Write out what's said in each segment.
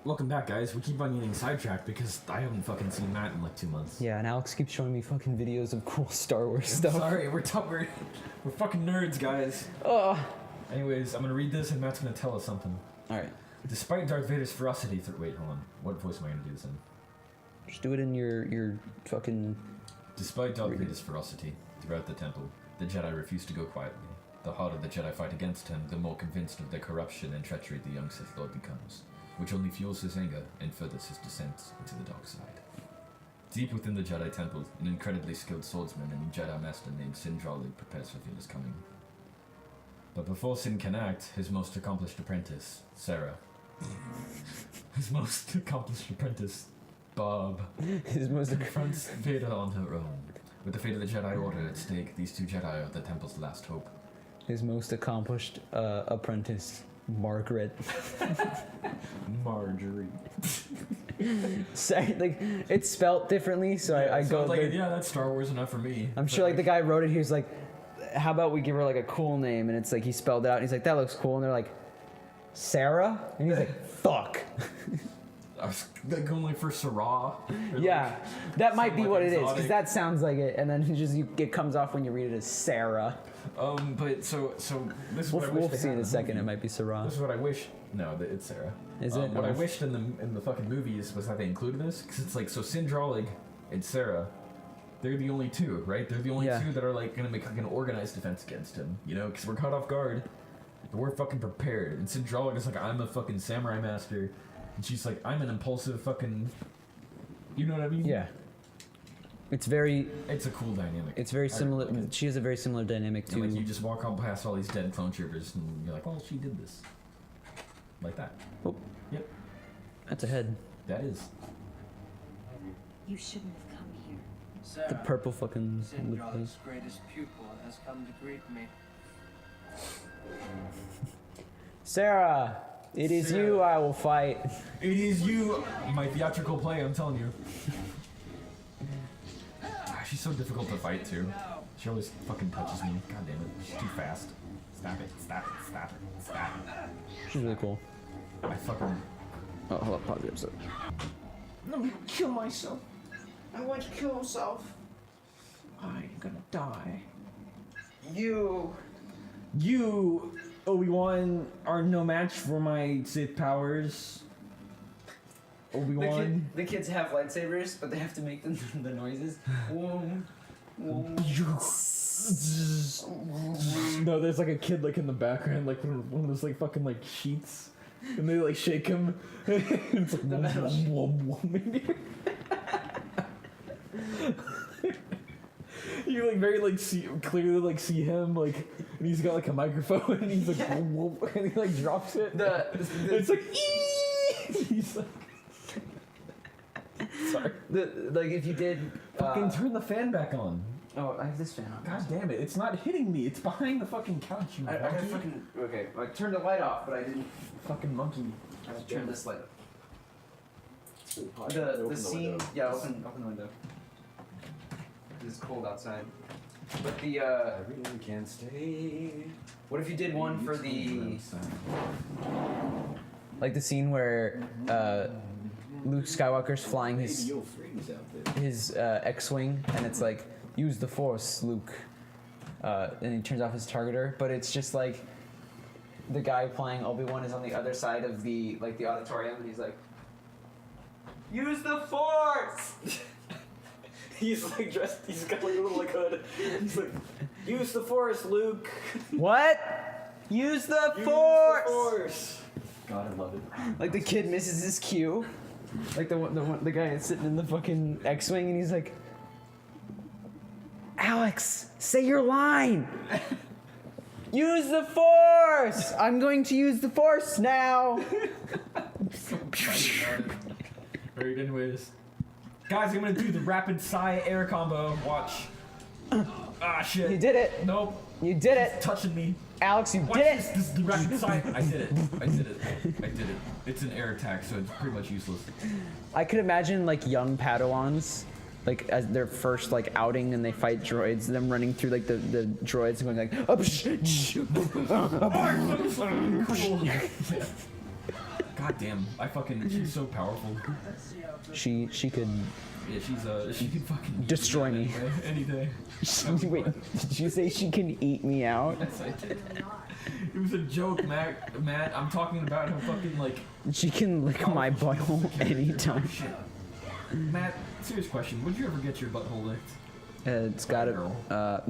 Welcome back, guys. We keep on getting sidetracked because I haven't fucking seen Matt in like 2 months. Yeah, and Alex keeps showing me fucking videos of cool Star Wars stuff. Sorry, we're fucking nerds, guys. Anyways, I'm gonna read this and Matt's gonna tell us something. Alright. Despite Darth Vader's ferocity wait, hold on. What voice am I gonna do this in? Just do it in your fucking... Despite Darth Vader's ferocity throughout the temple, the Jedi refused to go quietly. The harder the Jedi fight against him, the more convinced of their corruption and treachery the young Sith Lord becomes, which only fuels his anger and furthers his descent into the dark side. Deep within the Jedi Temple, an incredibly skilled swordsman and Jedi Master named Sin prepares for Vader's coming. But before Sin can act, his most accomplished apprentice, Sarah, Bob, confronts Vader on her own. With the fate of the Jedi Order at stake, these two Jedi are the Temple's last hope. His most accomplished apprentice, Margaret. Marjorie. Sorry, like, it's spelt differently, so I go... Like, yeah, that's Star Wars enough for me. I'm sure, like, the guy wrote it, he was like, how about we give her, like, a cool name? And it's like, he spelled it out, and he's like, that looks cool. And they're like, Sarah? And he's like, fuck. I was going like for Sarah. Yeah, that might be like what it is, exotic. because that sounds like it, and then it comes off when you read it as Sarah. But so this is what I wish We'll they see had in a the second. movie. It might be Sarah. This is what I wish. No, it's Sarah. Is it? What I wished in the fucking movies was that they included this, because it's like, so Sindralig and Sarah, they're the only two, right? They're the only two that are like gonna make like an organized defense against him, you know? Because we're caught off guard, but we're fucking prepared. And Sindralig is like, I'm a fucking samurai master, and she's like, I'm an impulsive fucking, you know what I mean? Yeah. It's a cool dynamic. It's very similar. Like she has a very similar dynamic to. And like you just walk on past all these dead clone troopers, and you're like, "Oh, she did this," like that. Oh. Yep. That's a head. That is. You shouldn't have come here. The Sarah, purple fucking lip Sindral's place. greatest pupil has come to greet me. Sarah, it is Sarah. you I will fight. It is you, my theatrical play. I'm telling you. She's so difficult to fight too. She always fucking touches me. God damn it. She's too fast. Stop it. Stop it. Stop it. Stop it. She's really cool. I fucking. Oh, hold up, pause the episode. I'm gonna kill myself. I want to kill myself. I'm gonna die. You, Obi-Wan, are no match for my Sith powers. Obi-Wan. The kids have lightsabers, but they have to make the noises. No, there's like a kid like in the background, like one of those like fucking like sheets, and they like shake him. It's like maybe. You like very like clearly like see him like, and he's got like a microphone, and he's like, and he like drops it. It's like, he's like. Sorry. Like if you did. Fucking turn the fan back on. Oh, I have this fan on. God damn it! It's not hitting me. It's behind the fucking couch. You I monkey. fucking okay. I turned the light off, but I didn't. Fucking monkey. I turned this light up. The scene. Yeah, open the window. It's cold outside. But the Everyone can stay. what if you did one for the like the scene where Luke Skywalker's flying his X-wing, and it's like, use the Force, Luke, and he turns off his targeter, but it's just like the guy playing Obi-Wan is on the other side of the auditorium, and he's like, use the Force. He's like dressed. He's got like a little like hood. He's like, use the Force, Luke. What? Use the Force. God, I love it. Like the kid misses his cue. Like the guy that's sitting in the fucking X-wing, and he's like, Alex, say your line. Use the Force. I'm going to use the Force now. Alright, anyways. Guys, I'm gonna do the rapid psi air combo. Watch. Ah, shit. You did it. Nope. You did It's it. touching me. Alex, you Watch did this. it. This is the rapid psi. I did it. I did it. I did it. It's an air attack, so it's pretty much useless. I could imagine like young Padawans, like as their first like outing and they fight droids, them running through like the droids and going like, God God damn, she's so powerful. She could Yeah, she could fucking destroy me. any day. Wait, did you say she can eat me out? Yes, I did. It was a joke, Matt. I'm talking about how fucking like. She can lick my butthole anytime. Shit. Matt, serious question. Would you ever get your butthole licked? It's got Girl. to,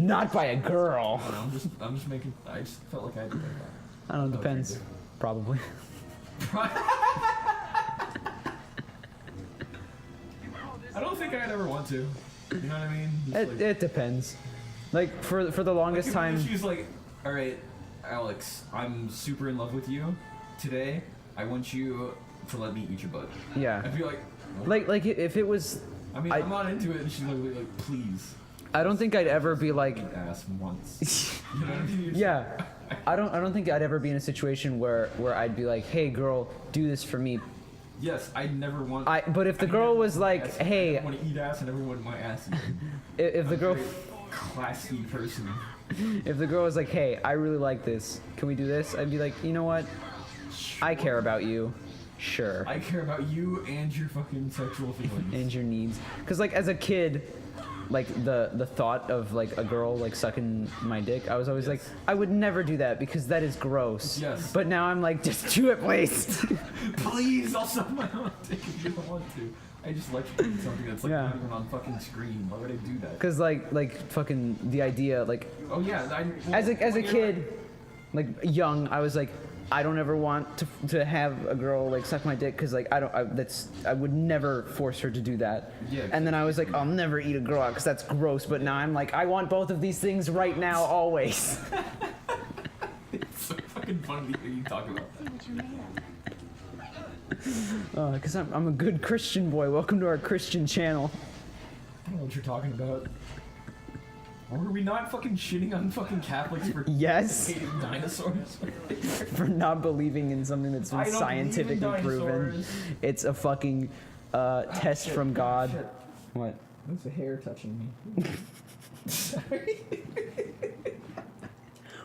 not by a girl. I don't know, I'm just making. I just felt like I had to think about it. I don't know, depends. Probably. I don't think I'd ever want to. You know what I mean? Just It depends. Like for the longest if time. She's like, all right, Alex, I'm super in love with you. Today, I want you to let me eat your butt. Yeah. I'd be like, nope. Like if it was. I mean, I'm not into it, and she's like, please. I don't think I'd ever be like. Eat ass once. You know what I mean? Yeah. I don't think I'd ever be in a situation where I'd be like, hey girl, do this for me. Yes, I'd never want. But if the girl was like, hey, I want to eat ass, and everyone want my ass. if the girl. Classy person. If the girl was like, hey, I really like this, can we do this? I'd be like, you know what? I care about you. Sure. I care about you and your fucking sexual feelings. And your needs. Because, like, as a kid, like, the thought of, like, a girl, like, sucking my dick, I was always like, I would never do that because that is gross. Yes. But now I'm like, just do it, please. Please, I'll suck my own dick if you don't want to. I just like something that's like Yeah. not even on fucking screen. Why would I do that? Because, like, fucking the idea, like, Oh yeah, as a when you're kid, like, young, I was like, I don't ever want to have a girl like suck my dick because like I would never force her to do that. Yeah. And then I was like, I'll never eat a girl out because that's gross. But now I'm like, I want both of these things right now, always. It's so fucking funny to hear you talk about that. What you're made of. Because I'm a good Christian boy. Welcome to our Christian channel. I don't know what you're talking about. Were we not fucking shitting on fucking Catholics for Yes. hating dinosaurs? For not believing in something that's I been don't scientifically believe in proven. dinosaurs. It's a fucking test Shit, from God. shit. What? What's the hair touching me? Sorry.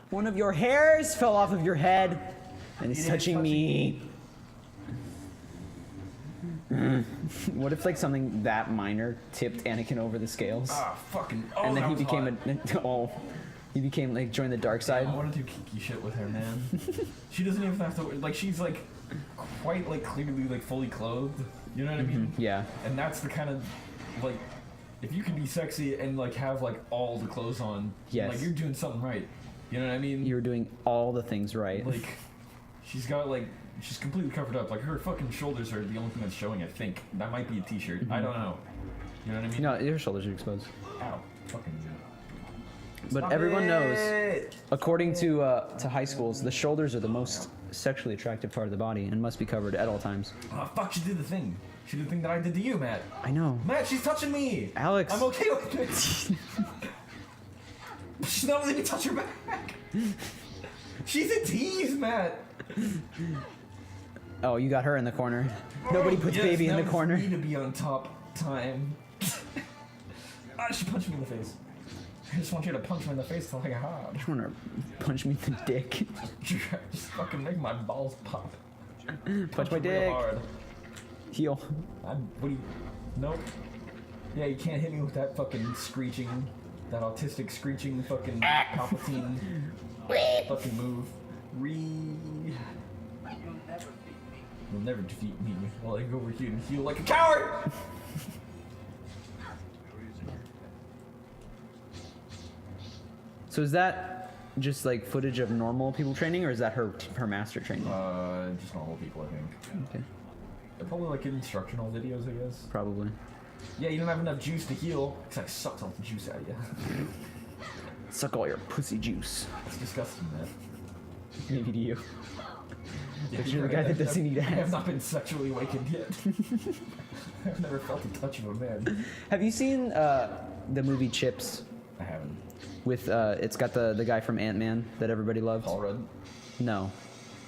One of your hairs fell off of your head and is It is touching me. What if like something that minor tipped Anakin over the scales, Ah, fucking. Oh, and then that he was became hot. he became like joined the dark side? I want to do kinky shit with her, man. She doesn't even have to. Like, she's like quite like clearly like fully clothed. You know what I mean? Yeah. And that's the kind of like, if you can be sexy and like have like all the clothes on, Yes. like you're doing something right. You know what I mean? You were doing all the things right. Like, she's got like, she's completely covered up. Like her fucking shoulders are the only thing that's showing. I think that might be a t-shirt. I don't know. You know what I mean? No, your shoulders are exposed. Ow. Fucking. But Stop everyone knows, it! according to high schools, the shoulders are the most sexually attractive part of the body and must be covered at all times. Oh fuck! She did the thing. She did the thing that I did to you, Matt. I know. Matt, she's touching me. Alex. I'm okay with it. She's not letting me touch her back. She's a tease, Matt. Oh, you got her in the corner. Nobody puts Yes, baby in now the it's corner. Me to be on top time. She punched me in the face. I just want you to punch me in the face till I get hard. You want to punch me in the dick? Just fucking make my balls pop. Punch my real dick. hard. Heel. What do you? Nope. Yeah, you can't hit me with that fucking screeching, that autistic screeching fucking Palpatine fucking move. You'll never defeat me while I go over here and heal like a coward! So is that just like footage of normal people training, or is that her master training? Just normal people, I think. Okay, They're probably like instructional videos, I guess. probably. Yeah, you don't have enough juice to heal, because I sucked all the juice out of you. Suck all your pussy juice. It's disgusting, man. Maybe to you. Yeah, But you're the guy that doesn't eat I have ass. not been sexually awakened yet. I've never felt the touch of a man. Have you seen the movie Chips? I haven't. With it's got the guy from Ant-Man that everybody loved. Paul Rudd? No,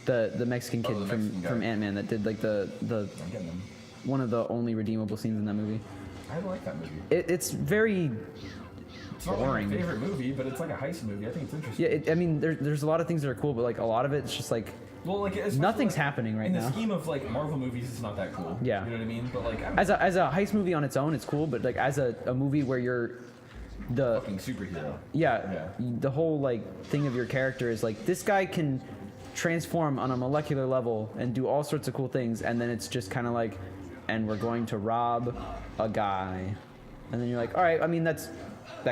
the Mexican kid the Mexican guy. from Ant-Man that did like the I'm getting them. one of the only redeemable scenes in that movie. I like that movie. It's very It's not boring. like my favorite movie, but it's like a heist movie. I think it's interesting. yeah. I mean, there's a lot of things that are cool, but like a lot of it's just like Well, like especially, Nothing's like, happening right in now. the scheme of like Marvel movies, it's not that cool. Yeah. You know what I mean? But like, I don't As a heist movie on its own, it's cool, but like as a movie where you're the fucking superhero. yeah, the whole like thing of your character is like this guy can transform on a molecular level and do all sorts of cool things, and then it's just kind of like, and we're going to rob a guy, and then you're like, all right, I mean that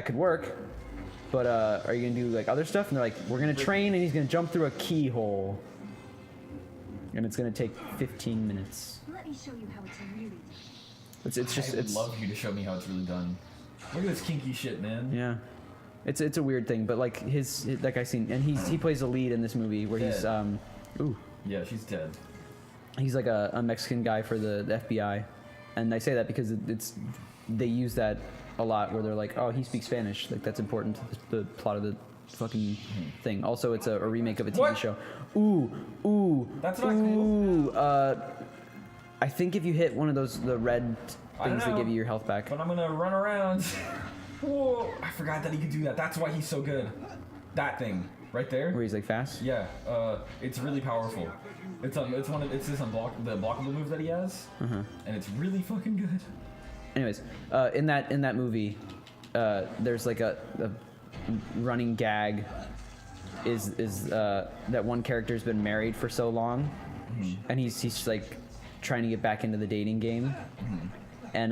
could work, but are you gonna do like other stuff? And they're like, we're gonna train, and he's gonna jump through a keyhole, and it's gonna take 15 minutes. Let me show you how it's really done. It's just I would love you to show me how it's really done. Look at this kinky shit, man. yeah. It's a weird thing, but like his that guy's seen, and he plays the lead in this movie where he's Dead. ooh. Yeah, she's dead. He's like a Mexican guy for the FBI, and I say that because they use that a lot where they're like, oh, he speaks Spanish, like that's important to the plot of the fucking thing. Also, it's a remake of a TV What? show. Ooh, That's not ooh. cool. I think if you hit one of the red I don't things that know, give you your health back. But I'm gonna run around. Whoa! I forgot that he could do that. That's why he's so good. That thing right there. Where he's like fast. Yeah, it's really powerful. It's this the unblockable move that he has, and it's really fucking good. Anyways, in that movie, there's like a running gag is that one character's been married for so long, and he's like trying to get back into the dating game, and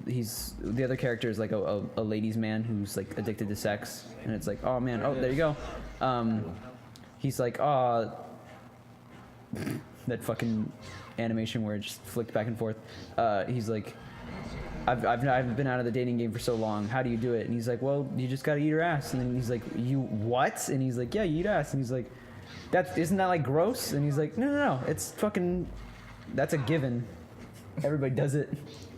he's the other character is like a ladies' man who's like addicted to sex, and it's like, oh man, oh there you go. He's like, oh, that fucking animation where it just flicked back and forth. He's like, I've been out of the dating game for so long. How do you do it? And he's like, well, you just gotta eat her ass. And then he's like, you what? And he's like, yeah, you eat ass. And he's like, isn't that like gross? And he's like, no, it's fucking, that's a given. Everybody does it.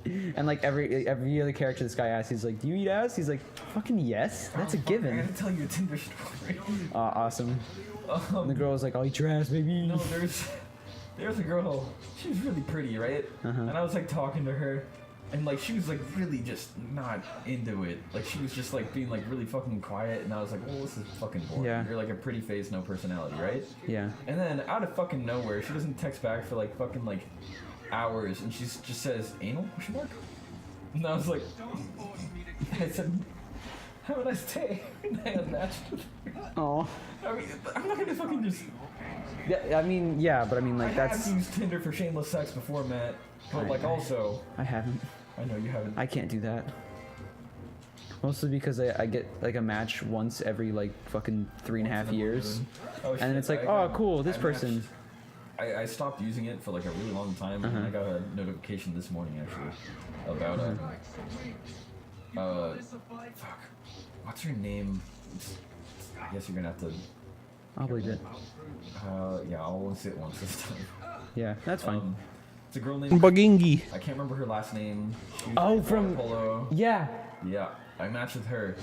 And like every other character this guy asks, he's like, do you eat ass? He's like, fucking yes, that's a I given. gotta tell you a Tinder story. Awesome. And the girl was like, I'll eat your ass, baby. No, there's a girl. She was really pretty, right? And I was like talking to her, and like she was like really just not into it. Like she was just like being like really fucking quiet, and I was like, well, this is fucking boring. Yeah. You're like a pretty face, no personality, right? Yeah. And then out of fucking nowhere, she doesn't text back for like fucking like hours, and she just says anal ? And I was like, I said, have a nice day. And I unmatched with her. Oh. I mean, I'm not gonna fucking just. Yeah, I mean, yeah, but I mean, like, that's. I've used Tinder for shameless sex before, Matt. But like, also, I haven't. I know you haven't. I can't do that. Mostly because I get like a match once every like fucking 3.5 years, Oh, and then shit, it's like, I oh, got- cool, this I person. matched- I stopped using it for like a really long time, and I got a notification this morning actually about fuck, what's her name? I guess you're gonna have to. I'll believe it. Yeah, I'll only say it once this time. Yeah, that's fine. It's a girl named. Bagingi. I can't remember her last name. She was Oh, water from- polo. Yeah. Yeah, I matched with her,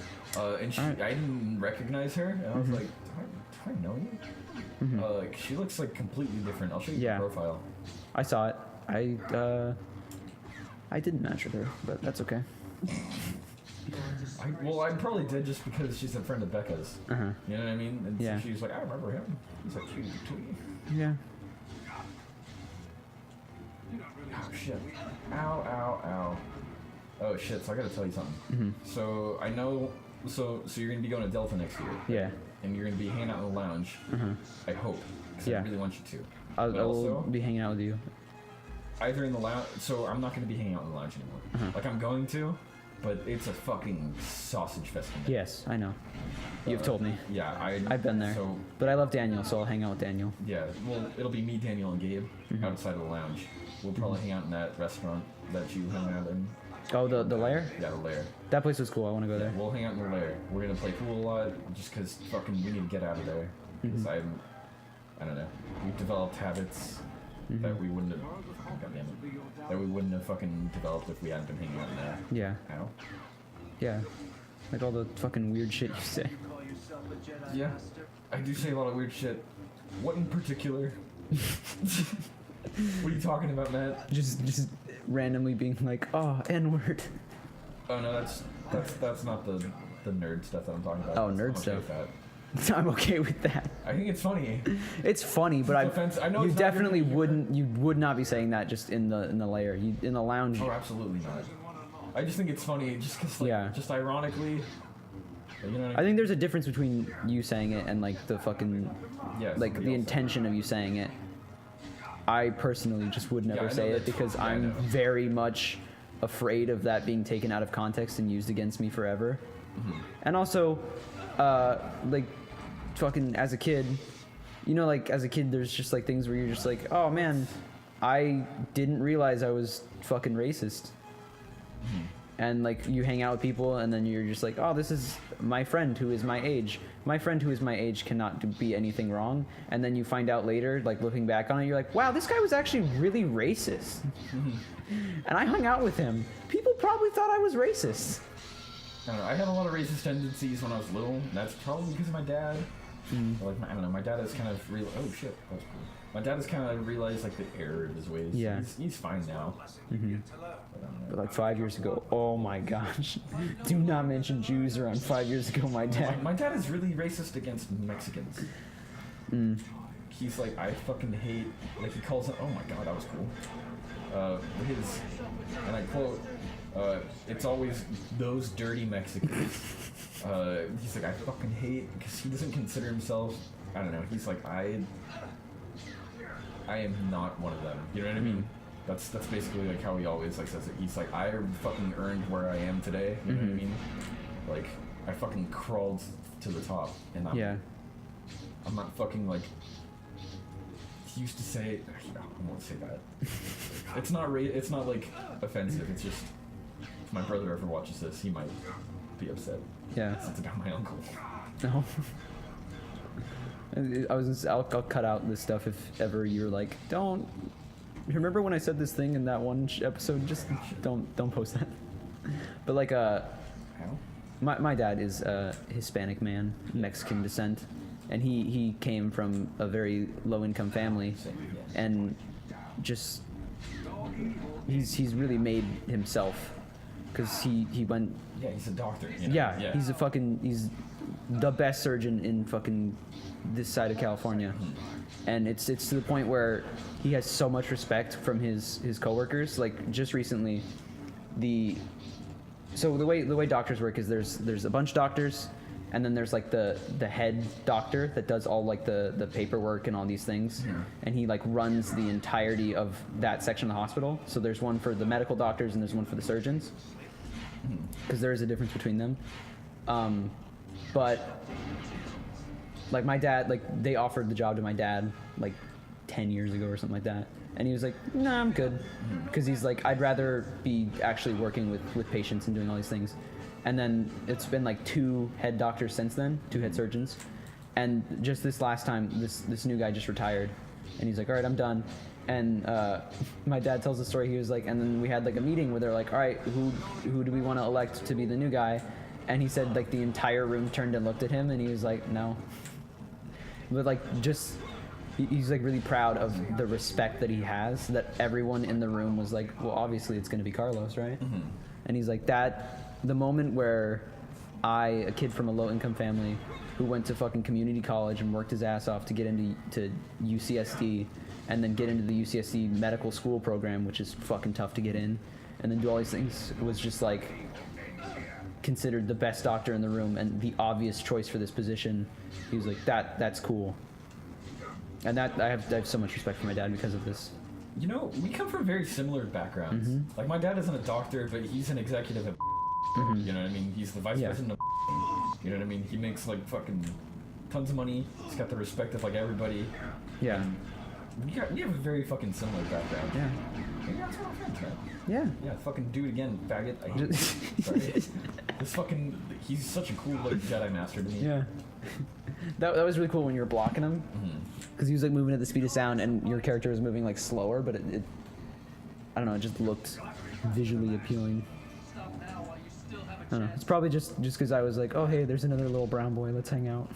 and she, Alright. I didn't recognize her, and I was like, do I know you? Like, she looks like completely different. I'll show you Yeah. the profile. I saw it. I didn't match with her, but that's okay. I probably did just because she's a friend of Becca's. Uh huh. You know what I mean? And Yeah. so she was like, I remember him. He's like, cute too. Yeah. Oh shit. Ow, ow, ow. Oh shit, so I gotta tell you something. So I know, so you're gonna be going to Delta next year. Yeah. And you're gonna be hanging out in the lounge. I hope. 'Cause Yeah. I really want you to. I But will also, be hanging out with you. either in the lounge, so I'm not gonna be hanging out in the lounge anymore. Like I'm going to, but it's a fucking sausage fest. in there. Yes, I know. You've told me. Yeah, I've been there. So But I love Daniel, so I'll hang out with Daniel. yeah, well, it'll be me, Daniel, and Gabe outside of the lounge. We'll probably hang out in that restaurant that you hung out in. Oh, the lair? Yeah, the lair. That place was cool. I want to go there. We'll hang out in the lair. We're gonna play pool a lot, just cause fucking we need to get out of there. Cause I don't know. We've developed habits that we wouldn't have. God damn it. That we wouldn't have fucking developed if we hadn't been hanging out in there. Yeah. Ow. Yeah. Like all the fucking weird shit you say. Call yourself a Jedi Yeah. Master? I do say a lot of weird shit. What in particular? What are you talking about, Matt? Just randomly being like, oh, N-word. Oh no, that's not the nerd stuff that I'm talking about. Oh, I'm nerd okay stuff. with that. I'm okay with that. I think it's funny. It's funny, but I know you it's not definitely good, wouldn't. You would not be saying that just in the lair. In the lounge. Oh, absolutely not. I just think it's funny, just because, like, Yeah. just ironically. You know what I think there's a difference between you saying it and like the fucking Yeah, like somebody the else. intention of you saying it. I personally just would Yeah, I never know say it that. because Yeah, I I'm know. very much afraid of that being taken out of context and used against me forever. Mm-hmm. And also, like, fucking as a kid, you know, like as a kid, there's just like things where you're just like, oh man, I didn't realize I was fucking racist. Mm-hmm. And like you hang out with people and then you're just like, oh, this is my friend who is my age. My friend who is my age cannot be anything wrong. And then you find out later, like looking back on it, you're like, wow, this guy was actually really racist. And I hung out with him. People probably thought I was racist. I don't know. I had a lot of racist tendencies when I was little. And that's probably because of my dad. Like, I don't know. My dad has kind of oh shit, that's cool. My dad has kind of realized like the error of his ways. Yeah. He's fine now. But I don't know. But like 5 years ago, oh my gosh. Do not mention Jews around 5 years ago, my dad. My dad is really racist against Mexicans. He's like, I fucking hate, like he calls it, oh my god, that was cool. And I quote, it's always those dirty Mexicans. He's like, I fucking hate, because he doesn't consider himself, I don't know, he's like, I am not one of them. You know what I mean? That's basically like how he always like says it. He's like, I fucking earned where I am today. You know what I mean? Like, I fucking crawled to the top, and I'm not fucking like. He used to say, I won't say that. It's not it's not like offensive. It's just if my brother ever watches this, he might be upset. Yeah. It's about my uncle. No. I'll cut out this stuff if ever you're like, don't. Remember when I said this thing in that one episode? Just don't post that. But like, How? my dad is a Hispanic man, Mexican descent, and he came from a very low income family, Same, yes. and just he's really made himself, because he went. Yeah, he's a doctor. You know? Yeah, he's the best surgeon in fucking this side of California, and it's to the point where he has so much respect from his coworkers. Like just recently, so the way doctors work is there's a bunch of doctors, and then there's like the head doctor that does all like the paperwork and all these things, and he like runs the entirety of that section of the hospital. So there's one for the medical doctors and there's one for the surgeons, because there is a difference between them. But like my dad, like they offered the job to my dad like 10 years ago or something like that, and he was like, nah, I'm good, because he's like, I'd rather be actually working with patients and doing all these things. And then it's been like 2 head doctors since then, 2 head surgeons, and just this last time this new guy just retired, and he's like, all right, I'm done. And my dad tells the story. He was like, and then we had like a meeting where they're like, all right, who do we want to elect to be the new guy? And he said like the entire room turned and looked at him, and he was like, no. But like just he's like really proud of the respect that he has, that everyone in the room was like, well, obviously it's going to be Carlos, right? And he's like, that the moment where a kid from a low income family who went to fucking community college and worked his ass off to get into UCSD, and then get into the UCSD medical school program, which is fucking tough to get in, and then do all these things, was just like considered the best doctor in the room and the obvious choice for this position. He was like, that's cool. And that I have so much respect for my dad because of this. You know, we come from very similar backgrounds. Like my dad isn't a doctor, but he's an executive at you know what I mean? He's the vice president of you know what I mean? He makes like fucking tons of money. He's got the respect of like everybody. Yeah. And we have a very fucking similar background. Yeah. Maybe that's what I'm friends, man. Yeah. Yeah, fucking do it again, faggot. I hate you. Sorry. This fucking, he's such a cool like Jedi master to me. Yeah. That was really cool when you were blocking him, because he was like moving at the speed of sound, and your character was moving like slower, but it I don't know, it just looked visually appealing. I don't know. It's probably just because I was like, oh hey, there's another little brown boy, let's hang out.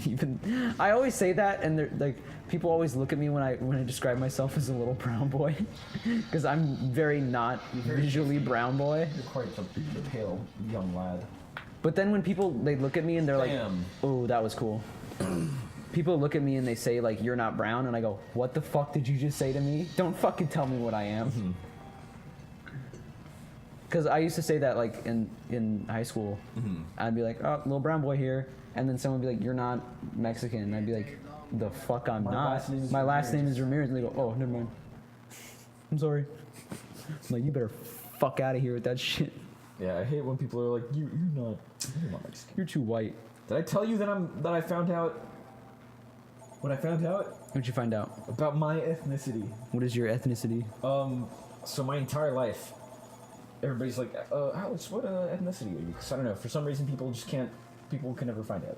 Even I always say that, and they're like, people always look at me when I describe myself as a little brown boy, because I'm very not visually brown boy. You're quite the pale young lad. But then when people they look at me and they're like, Bam. "Oh, that was cool." People look at me and they say like, "You're not brown," and I go, "What the fuck did you just say to me? Don't fucking tell me what I am." Because I used to say that like in high school. I'd be like, "Oh, little brown boy here," and then someone would be like, "You're not Mexican," and I'd be like, "The fuck I'm not. My last name is Ramirez," and they go, "Oh, never mind. I'm sorry." I'm like, "You better fuck out of here with that shit. Yeah, I hate when people are like, you're not Mexican. You're too white." Did I tell you that I found out what I found out What'd you find out? about my ethnicity? What is your ethnicity? So my entire life, everybody's like, Alex, what ethnicity are you? Because I don't know, for some reason people can never find out.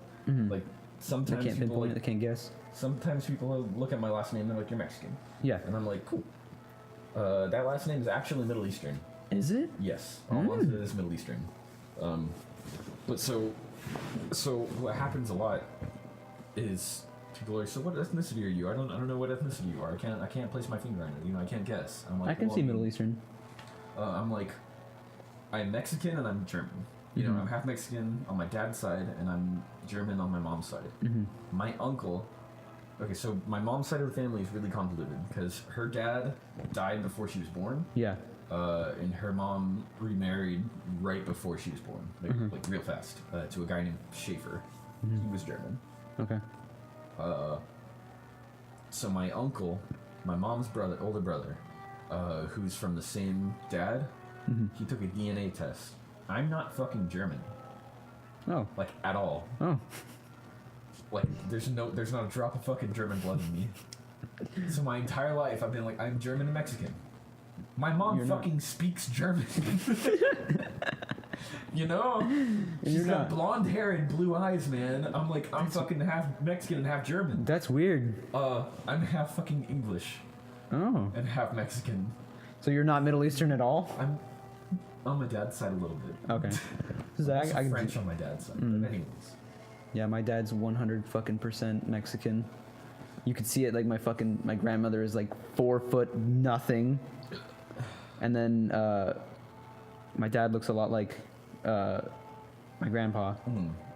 Like They sometimes can't people pinpoint it. They can't guess. sometimes people look at my last name and they're like, you're Mexican, Yeah. and I'm like, cool. That last name is actually Middle Eastern. Is it? Yes, all of it is Middle Eastern. But so what happens a lot is people are like, so what ethnicity are you? I don't know what ethnicity you are. I can't place my finger on it. You know, I can't guess. I'm like, I can well, see Middle Eastern. I'm like, I'm Mexican and I'm German. You know, I'm half Mexican on my dad's side and I'm German on my mom's side. My uncle. Okay, so my mom's side of the family is really convoluted because her dad died before she was born. Yeah. And her mom remarried right before she was born, like real fast, to a guy named Schaefer. He was German. Okay. So my uncle, my mom's older brother, who's from the same dad, he took a DNA test. I'm not fucking German, Oh. like at all. Oh. Like there's not a drop of fucking German blood in me. So my entire life I've been like, I'm German and Mexican. My mom You're not. fucking speaks German. You know? She's You're got not. blonde hair and blue eyes, man. I'm like, I'm fucking half Mexican and half German. That's weird. I'm half fucking English Oh. and half Mexican. So you're not Middle Eastern at all? I'm on my dad's side a little bit. Okay. I'm I also can French on my dad's side. But anyways. Yeah, my dad's 100% Mexican. You could see it like my grandmother is like 4 foot nothing. And then my dad looks a lot like my grandpa.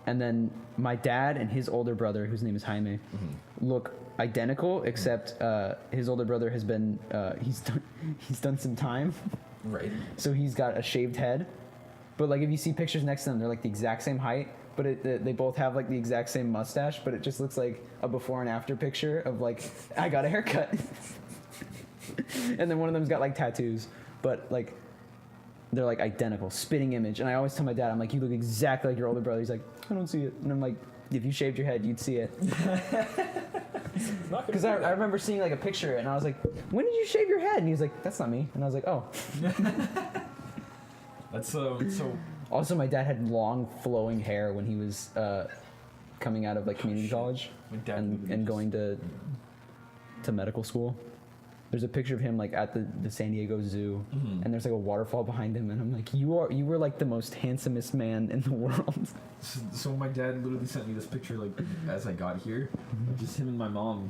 And then my dad and his older brother, whose name is Jaime, look identical, except his older brother has been he's done some time, Right. so he's got a shaved head. But like if you see pictures next to them, they're like the exact same height. But they both have like the exact same mustache, but it just looks like a before and after picture of like I got a haircut. And then one of them's got like tattoos, but like they're like identical, spitting image. And I always tell my dad, I'm like, you look exactly like your older brother. He's like, I don't see it. And I'm like, if you shaved your head, you'd see it. Because I remember seeing like a picture and I was like, when did you shave your head? And he was like, that's not me. And I was like, oh. That's so. Also, my dad had long flowing hair when he was coming out of like community college My dad and literally going to medical school. There's a picture of him like at the San Diego Zoo, and there's like a waterfall behind him, and I'm like, you were like the most handsomest man in the world. So my dad literally sent me this picture like as I got here, of just him and my mom.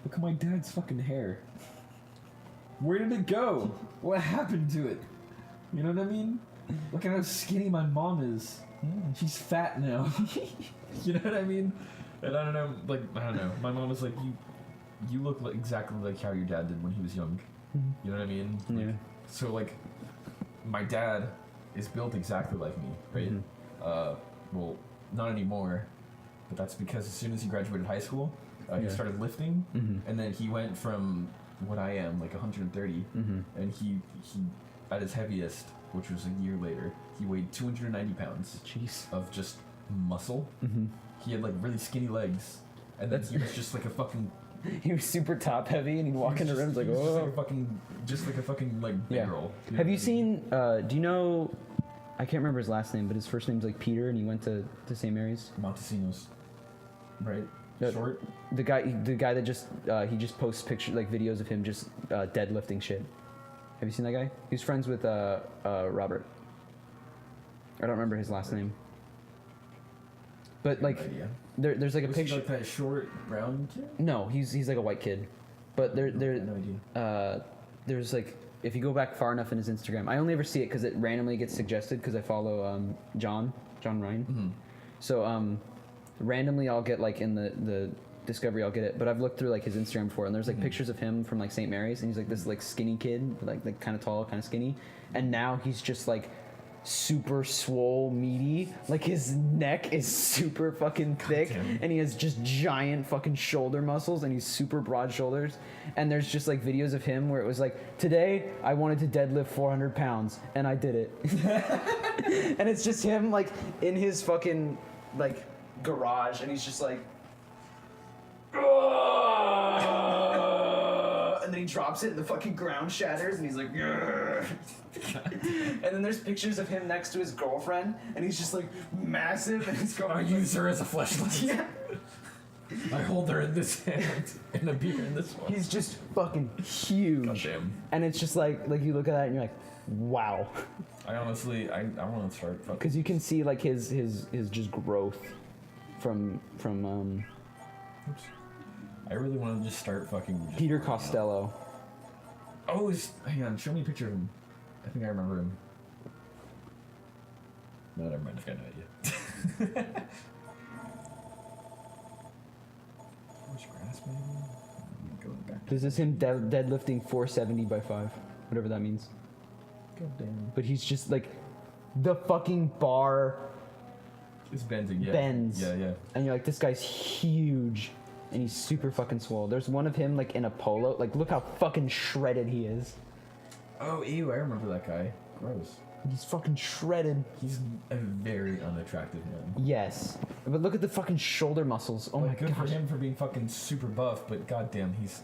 Look at my dad's fucking hair. Where did it go? What happened to it? You know what I mean? Look at how skinny my mom is. She's fat now. You know what I mean? And I don't know. My mom was like, you look like exactly like how your dad did when he was young. You know what I mean? Like, Yeah. So like, my dad is built exactly like me, right? Well, not anymore, but that's because as soon as he graduated high school, he Yeah. started lifting, and then he went from what I am, like 130, and he at his heaviest, which was a year later, he weighed 290 pounds Jeez. of just muscle. He had like really skinny legs, and then he was just like a fucking. He was super top heavy, and he'd walk into rooms like, he was oh. just like a fucking like big Yeah. girl. Have know you what I mean? seen? Do you know? I can't remember his last name, but his first name's like Peter, and he went to St. Mary's. Montesinos, right? Yeah. Short. The guy that just he just posts pictures like videos of him just deadlifting shit. Have you seen that guy? He's friends with Robert. I don't remember his last name. But like, No idea. there's like a Was he picture. like that short brown kid? No, he's like a white kid. But No idea. there's like if you go back far enough in his Instagram, I only ever see it because it randomly gets suggested because I follow John John Ryan. Mm-hmm. So randomly I'll get like in the Discovery I'll get it, but I've looked through like his Instagram before, and there's like pictures of him from like St. Mary's, and he's like this like skinny kid, like kind of tall, kind of skinny, and now he's just like super swole, meaty. Like his neck is super fucking thick, and he has just giant fucking shoulder muscles, and he's super broad shoulders. And there's just like videos of him where it was like, today I wanted to deadlift 400 pounds, and I did it. And it's just him like in his fucking like garage, and he's just like, and then he drops it and the fucking ground shatters and he's like, and then there's pictures of him next to his girlfriend and he's just like massive, and his I girlfriend use her as a flashlight. yeah, I hold her in this hand and a beer in this one. he's just fucking huge. Goddamn. And it's just like you look at that and you're like, wow. I honestly, I want to start fucking. Because you can see like his just growth from Oops. I really want to just start fucking. Just Peter Costello. Oh, hang on. Show me a picture of him. I think I remember him. No, never mind. I've got no idea. Forest grass, maybe? Going back. This is him deadlifting 470 by 5, whatever that means. God damn. But he's just like the fucking bar It's bending, yeah. bends. Yeah. And you're like, this guy's huge. And he's super fucking swole. There's one of him like in a polo. Like, look how fucking shredded he is. Oh, ew, I remember that guy. Gross. He's fucking shredded. He's a very unattractive man. Yes. But look at the fucking shoulder muscles. Oh Like, my good for gosh. him for being fucking super buff, but goddamn, he's.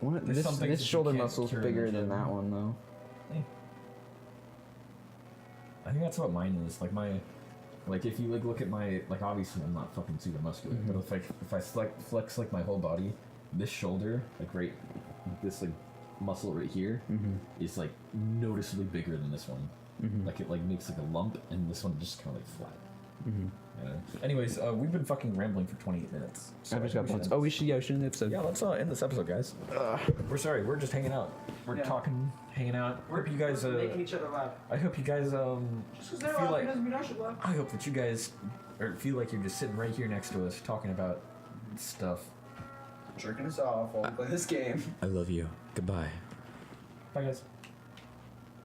There's some things This that you shoulder can't muscle's cure in the bigger than gym. that one, though. I think that's what mine is. Like my, like if you like look at my, like obviously I'm not fucking super muscular, but if I flex like my whole body, this shoulder, like right, this like muscle right here, is like noticeably bigger than this one. Like it like makes like a lump, and this one just kind of like flat. Anyways, we've been fucking rambling for 28 minutes. So I just I got think points. Oh, we should end the episode. yeah, let's end this episode, guys. We're sorry, we're just hanging out. We're talking, hanging out. Hope you guys. making each other laugh. I hope you guys Just because they're feel laughing like. doesn't mean I should laugh. I hope that you guys feel like you're just sitting right here next to us talking about stuff. Jerking us off while we play this game. I love you. Goodbye. Bye, guys.